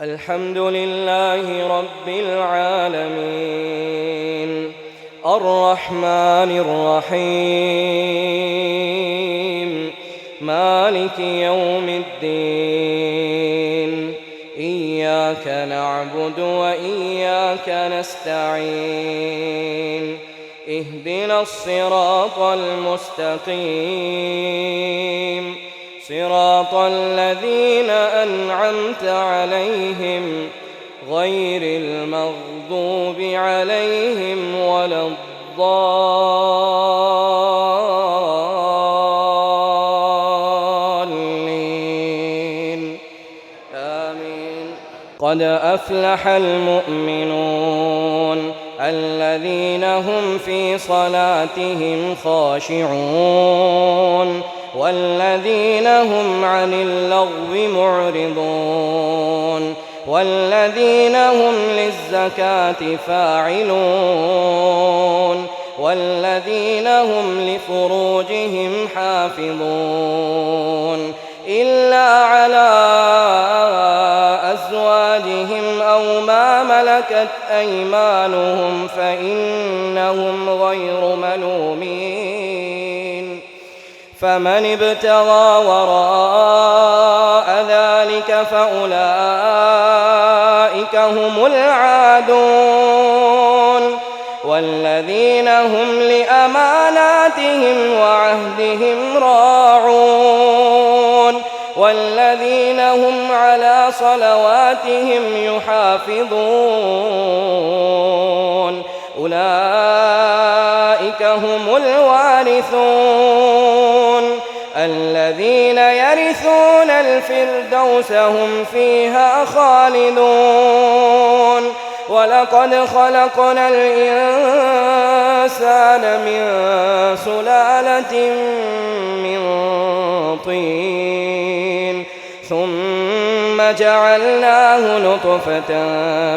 الحمد لله رب العالمين الرحمن الرحيم مالك يوم الدين إياك نعبد وإياك نستعين اهدنا الصراط المستقيم صراط الذين أنعمت عليهم غير المغضوب عليهم ولا الضالين آمين. قد أفلح المؤمنون الذين هم في صلاتهم خاشعون والذين هم عن اللغو معرضون والذين هم للزكاة فاعلون والذين هم لفروجهم حافظون إلا على أزواجهم أو ما ملكت أيمانهم فإنهم غير ملومين فمن ابتغى وراء ذلك فأولئك هم العادون والذين هم لأماناتهم وعهدهم راعون والذين هم على صلواتهم يحافظون أولئك هم الوارثون الذين يرثون الفردوس هم فيها خالدون ولقد خلقنا الإنسان من سلالة من طين ثم جعلناه نطفة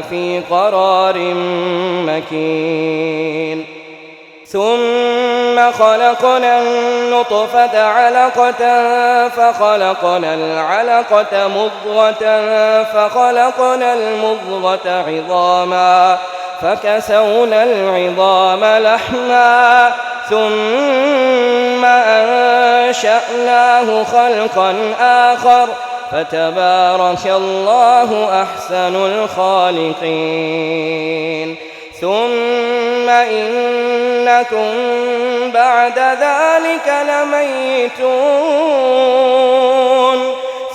في قرار مكين ثم خلقنا النطفة علقة فخلقنا العلقة مضغة فخلقنا المضغة عظاما فكسونا العظام لحما ثم أنشأناه خلقا آخر فتبارك الله أحسن الخالقين ثم إنكم بعد ذلك لميتون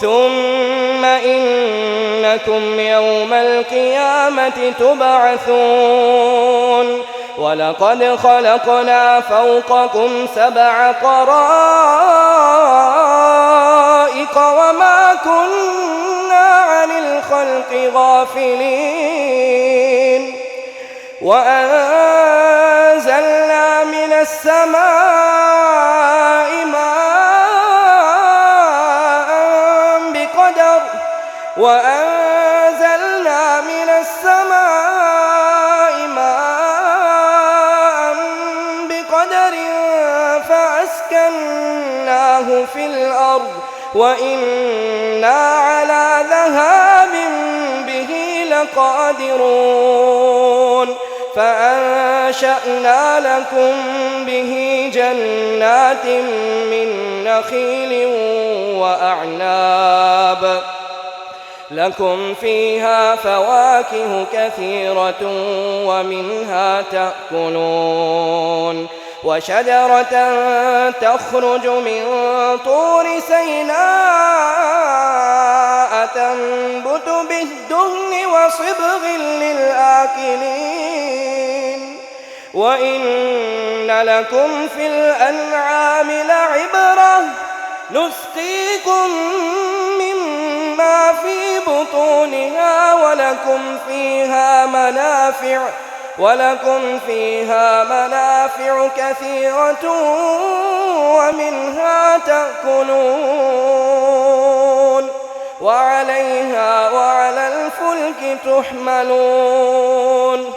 ثم إنكم يوم القيامة تبعثون ولقد خلقنا فوقكم 7 طرائق وما كنا عن الخلق غافلين وأنزلنا من السماء ماء بقدر وأنزلنا من السماء ماء بقدر فأسكناه في الأرض وإنا على ذهاب به لقادرون فأنشأنا لكم به جنات من نخيل وأعناب لكم فيها فواكه كثيرة ومنها تأكلون وشجرة تخرج من طور سيناء تنبت بالدهن وصبغ للآكلين وإن لكم في الأنعام لعبرة نسقيكم مما في بطونها ولكم فيها منافع كثيرة ومنها تأكلون وعليها وعلى الفلك تحملون